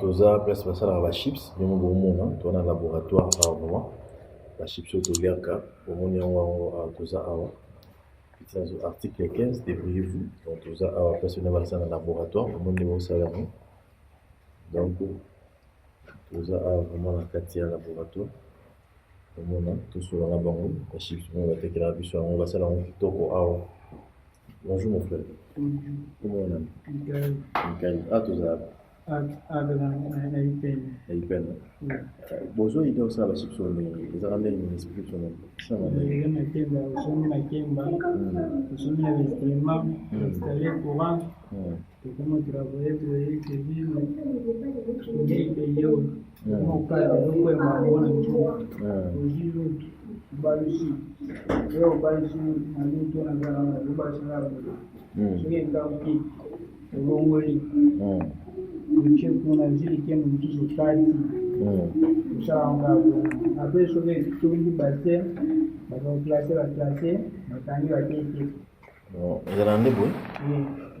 toza place basalaka bachips ndenge bomona toza na laboratoire awa mama bachips oyo toliaka omoni yango awa toza awa article 15 débrouillez-vous donc toza awa place oyo basala na laboratoire omoni nde bosala yango donc toza awa vraiment na kati ya laboratoire omona tosolanga bango bachips oyo batekelaka biso yango basala yango kitoko awa. Bonjour mon frère. Comment on a Michael. Ah, tu as bonjour, il doit savoir si tu as ramené une explication. Ça va.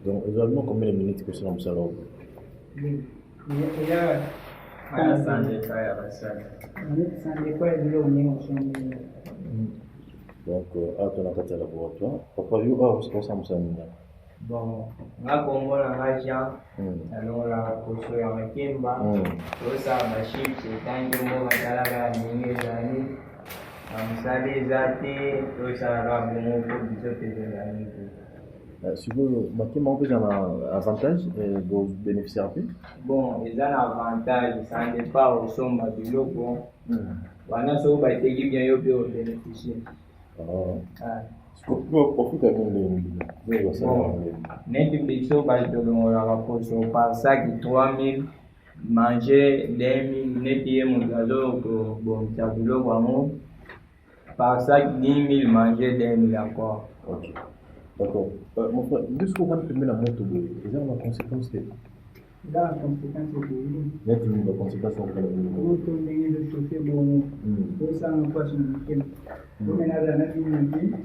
Donc, exactement combien de minutes que c'est dans le salon? Donc, à ton attaque laboratoire, papa, il y aura aussi ça. Bon, là, comme on a région, alors la potion à ma kimba, tout ça, ma chip, c'est tant que moi, la gagne, on s'allait zater, tout ça, là, bon, pour des années. Si vous marquez mon peu un avantage, vous bénéficiez un peu? Bon, ils ont un avantage, ça n'est pas au sommet du logo. Voilà, ça va être bien, il y a bénéficier. Net biso balongolaka poso par sac 3000 manger 2000 net ye moto azobomisa biloko yango par sac 10 000 manger 2000 encore. Ok, d'accord. Mon frère, qu'est-ce qu'on va filmer la moto? Ils ont la conséquence. Là, la conséquence est net la conséquence on fait la moto ndenge de chauffer bon ça on passe une week-end. On est là dans une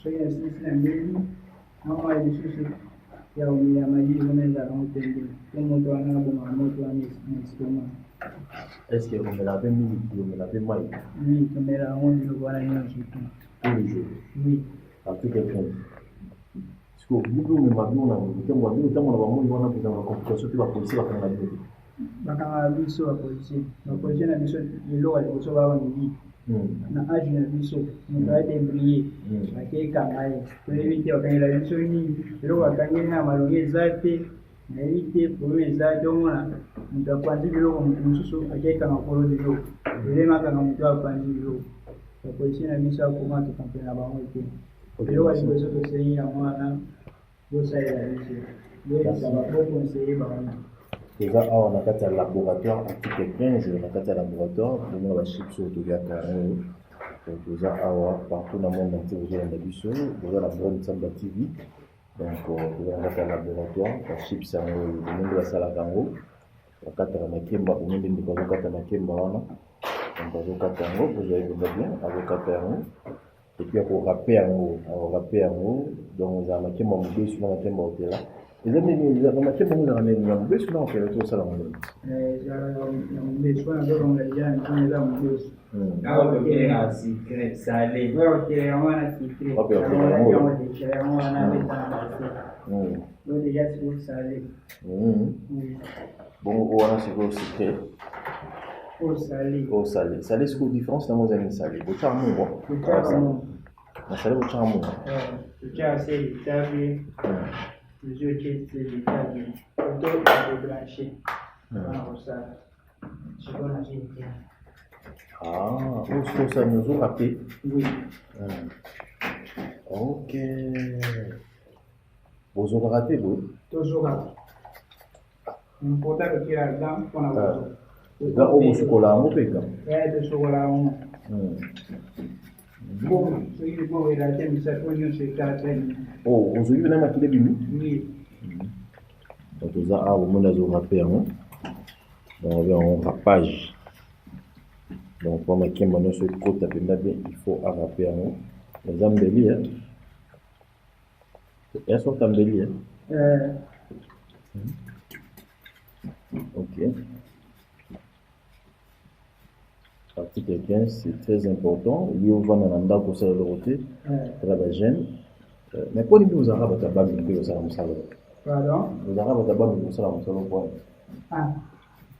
soki nasilisi na mbeli mama lisusu ya maji onezala motende po moto wana abomaka moto wana na estoma. Est-ce que omela mpe mingi omela mpe mai? Oui, tomela yango biloko wana nyonso tous les jours? Oui. Article 15. Siko bibi omema bino na ntango ya bino ntango na bamoni wana kozala na complication mpe bapolisier bakanga bino te? Bakanga biso bapolisier na biso eloko ya liboso babameli na age na biso moto adebriye bakekanga ye toyebi te bakangela biso nini eloko bakangeli na malongi eza te nayebi te probleme eza te omona moto apanzi biloko moto mosusu akekanga kolo biloko elemakanga moto apanzi biloko bapolisier na biso akoma tokampele na bango te eloko ya liboso tosengi yango wana bosalela biso boyebisa bokonseye bango. Toza awa na kati ya laboratoire article 15 na kati ya laboratoire bomona bachips oyo toliaka yango donc toza awa partout na monde entier bozolanda biso boza na Bonne Samba TV donc toza na kati ya laboratoire bachips yango oyo bomende basalaka yango bakataka makemba bomende ndeko azokata makemba wana donc azokata yango bozali koza bien azokata yango epuis akorape yango donc eza makemba mobesu na makemba otela. Les amis, nous avons marqué pour nous dans les gens. Qu'est-ce qu'on fait tout ça là? Bon, on a ce secret. Au salé. Salé, c'est quoi la différence dans nos amis salés? Au charmant, bon. Au salé, au charmant. Au salé, les yeux qui étaient des tables, de blanchir. Ça, je vois la vie. Ah, où ça nous a rappelé? Oui. Ok. Vous avez raté, vous? Toujours raté. On peut pas retirer là-dedans, on a besoin. Là, au chocolat, on peut pas. Ouais, de chocolat, on. Bon, ce qui est bon, il a été mis ça pour nous, c'est 4 ans. Oh, vous avez même acquis les bimous? Oui. Donc, vous avez au monde à vous rappeler, hein? Donc, on a un rapage. Donc, pour ma kemba, nous sommes côte à il faut arraper, hein? Les âmes de lit, hein? Elles sont âmes de lit, hein? Ok. Article 15, c'est très important. Il y a un pour ça de côté. La gêne. Mais pour les nous arabes, tu as pas mis au salon salon. Pardon? Les arabes, tu as pas mis au salon salon. Ah.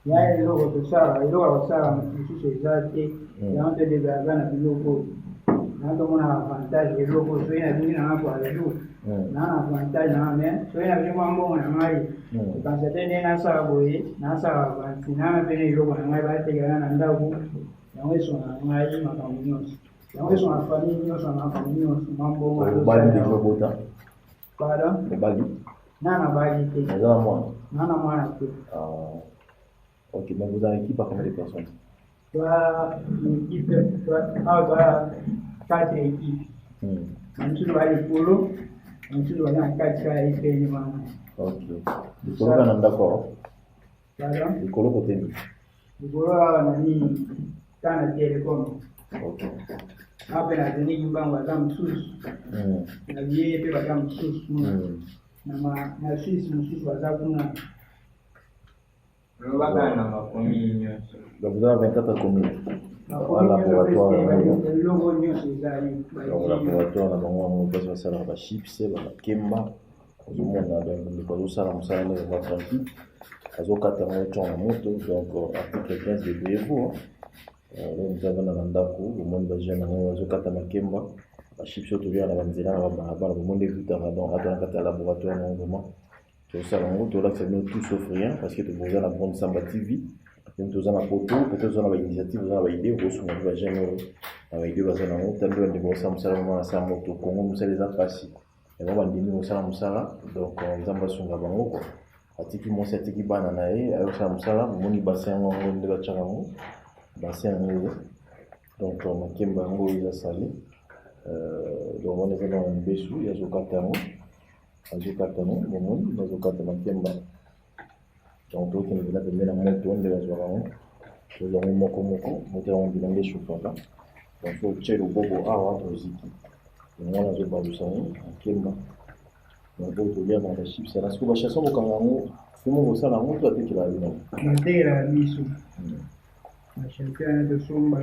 Il y a un logo de ça, il y a ça, ici c'est ça, il y a un peu de bagage dans le logo. Dans un avantage, le logo, soit il y a un peu de jour. Dans un avantage, soit il y a vraiment bon, quand c'était un assaboé, un assaboé, il y a un peu de logo, il y a un peu de logo. Ils sont en famille, ils sont en famille, ils sont en famille, ils sont en bon. Bali de Jobota. Pardon? Bali. Non, Bali. Non, moi. Ok, donc vous avez équipe à combien de personnes? Une équipe, toi, 4 équipes. On doit aller polo, on doit aller en 4 cas événements. Ok. Le polo, on est d'accord. Pardon? Le polo côté. Le polo, on a mis. Kana télécom. Ok. Après la dernière qui va dans sous. La vieille peut va dans sous. Na Suisse va dans kuna. Le bagage na makomi. Donc vous avez 24 communes. Au laboratoire. Le logo nyonso ezali. Au laboratoire na bango on peut faire ça la chips, la kemba. Au monde na donc ça la va tranquille. Azokata moto en moto donc article 15 de BFO. Nous avons un ndako, le monde va gérer un makemba, la chips autour na banzela na barabara, le monde est donc attends un laboratoire normalement. C'est ça en gros, là c'est tout sauf rien parce que tu besoin la bonne Samba TV, donc tu as la photo, peut-être on a une initiative, on a une idée, vous sur va gérer avec deux bases en haut, tellement de gros Samba ça ça moto Congo nous c'est les appassi. Et on va diminuer au Samba Musala, donc on va sur la bango quoi. Atiki mon c'est atiki banana et au Samba Musala, mon bassin on de la chango. Bassin donc makemba yango eza sali donc on est dans un besu ya zokatano momoni bazokata makemba donc tokende na pembeni na moto nde bazwaka tozango moko moto yango bilanga eshofaka donc fo tie loboko awa toziki yango wana azobalusa yango makemba donc oyo tolia na bachips na siko bachasson bokanga yango somo kosala yango to atekela bino natekela biso champion de Somba,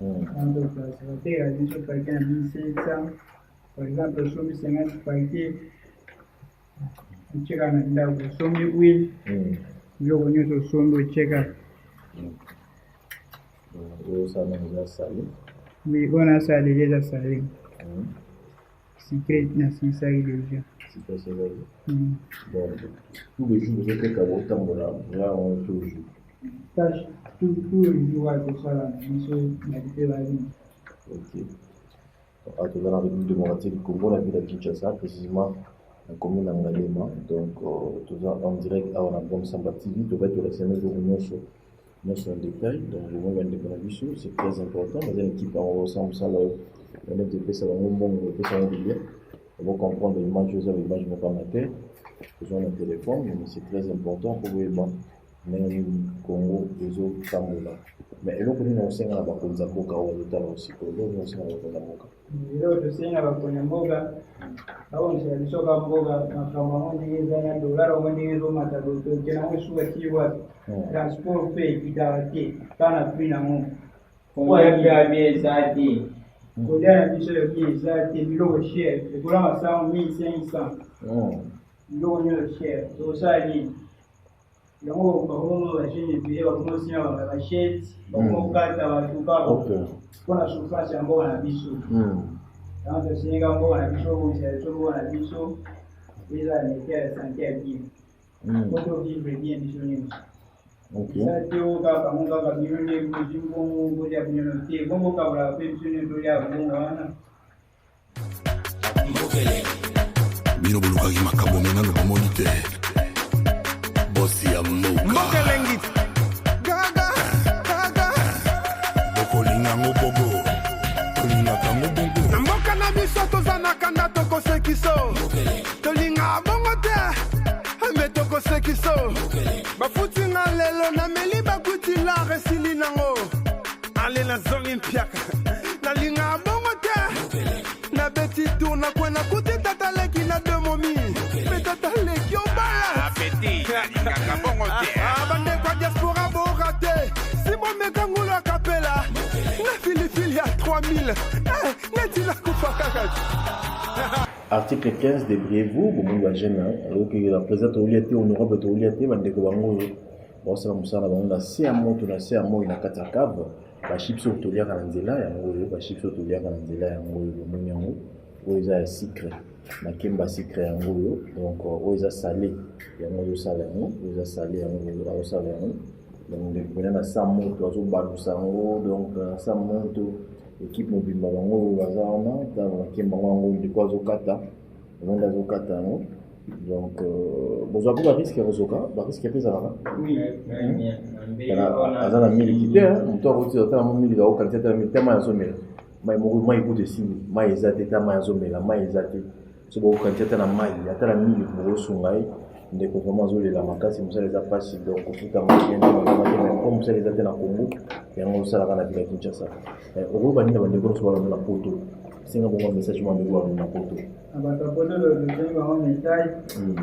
dans place. La biso paquet à 1700, par exemple, Sombi 50 paquets, on check à l'endroit, Sombi huile, je connais ce Sombi check à. Ça nous a salé. Oui, on a salé, déjà salé. Secret, c'est ça, il est déjà. C'est pas ça, bon, tous les jours, vous êtes à votre temps, là, on est toujours. Tâche. Tout le jour avec ça, monsieur m'habité la vie. Ok. À tout à l'heure, avec nous démocratique du Congo, la ville de Kinshasa, précisément la commune d'Angalema. Donc, tout ça en direct à la bonne Samba TV, tu vas être la semaine pour nous sur le détail. Donc, le moment de Bonaviso, c'est très important. Dans une équipe, on ressemble ça, le NFDP, ça va nous bon, ça va nous on va comprendre l'image, l'image de mon terre. Besoin d'un téléphone, mais c'est très important pour vous aider. Mais Congo, les autres Tambola. Mais l'autre, nous avons un peu de Zamboka ou de Talo aussi. L'autre, nous avons un peu de Zamboka. L'autre, c'est un peu de Zamboka. Avant, c'est le soga Zamboka. Quand on dit $1, on dit que Matado, que l'on souhaite voir transport fait qui t'a été. Quand on a pris la main. Comment il y a bien ça dit? Quand il y a bien ça dit, l'eau est chère. Le courant a 100 1500. L'eau est chère. Donc ça dit. Yango bakomo bashini biye bakomo sinya basheti bakomo kata batuka kona surface yango na biso yango singa ngo na biso ngo na biso eza nekea santé ya bien koto vivre bien biso ni ça teo ka munga ka bione kujimbo ngo ya bione te ngo ka bra pe biso ni do ya ngo wana mbokele bino buluka ki makabo mena no moniteur Mokelengit Gaga Bokolinga ngobogo Tolinga kangobogo Namboka na biso tozana kanda toko sekiso Tolinga bongo te Ame toko sekiso Bafuti nga lelo na meli bakuti la resili nango Ale na zongi mpiaka Nalinga bongo te Na beti tu na kwena kuti tataleki na demomi Me tataleki obala Apeti Kaka bongo te Nel, neti la kufa kakaji. Article 15, débrouillez-vous, bon, on va gêner, alors que la présidente Oliaté, en Europe, Oliaté, va dire que bon, ça va ça, on a c'est un mot, il a 4 caves, la chips au tolia canandela, la chips au tolia canandela, où ils ont sucré, la kemba sucré en gros, donc où ils ont salé, il y a un salé, ils ont salé, on salé, donc on a 100 mots, donc 100 mots. Équipe mobile bango bazana dans kemba bango de quoi zokata on a zokata donc bonjour pour risque rozoka risque est pesant oui azana militaire on roti ata mo militaire au qualité de tema ya zomela mai mo mai ko de simi mai ezate tema ya zomela mai ezate so bo qualité na mai ata la mili mo sungai ndeko vraiment zolela makasi musala za pasi donc kufuta machine comme musala ezate na Congo yango sala kana bila Kinshasa au bani na bandeko so bala na poto singa bon message mo ndeko na poto abata poto le denga on message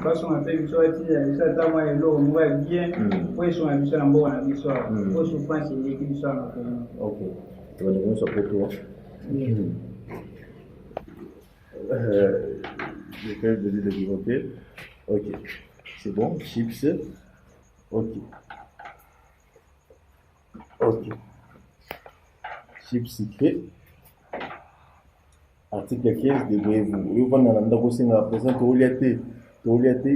façon un peu so ati ça ta moi lo mo va bien ouais so un mission en na mission faut se penser l'équipe ça na OK tu vas nous sur poto je vais donner de développer OK. C'est bon, chips. OK. Chips sucré. Article 15, débrouillez-vous.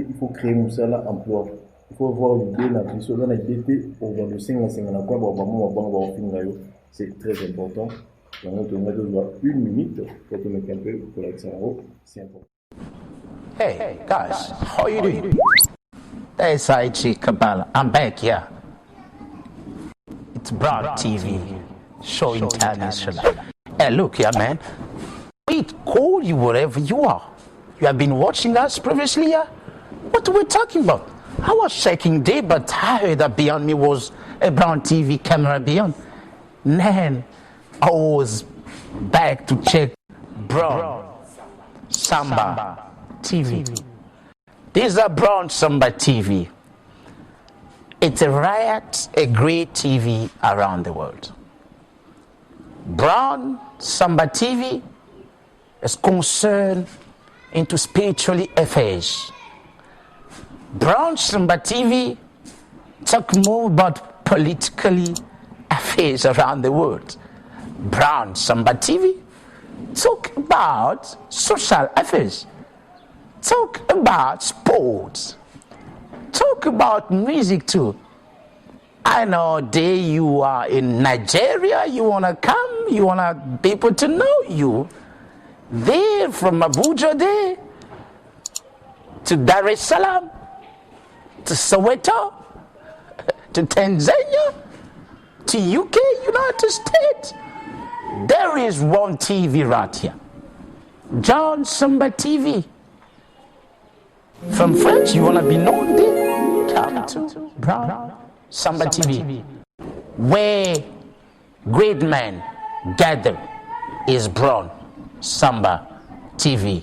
Il faut créer un seul emploi. Il faut avoir l'idée, la vision, la idée, c'est très important. Donc, on a 1 minute pour te mettre un peu pour l'extérieur. C'est important. Hey, guys, how you doing? There's IG Kabbalah. I'm back here. It's Broad TV, show international. Hey, look here, man. We call you wherever you are. You have been watching us previously here? What are we talking about? I was checking there, but I heard that beyond me was a Brown TV camera beyond. Man, I was back to check Brown Samba TV. These are Brown Samba TV. It's a riot, a great TV around the world. Brown Samba TV is concerned into spiritual affairs. Brown Samba TV talk more about politically affairs around the world. Brown Samba TV talk about social affairs. Talk about sports. Talk about music too. I know there you are in Nigeria, you want to come, you want people to know you. There from Abuja there to Dar es Salaam, to Soweto, to Tanzania, to UK, United States. There is one TV right here. Brown Samba TV. From France, you want to be known there? Come to Brown Samba TV. Where great men gather is Brown Samba TV.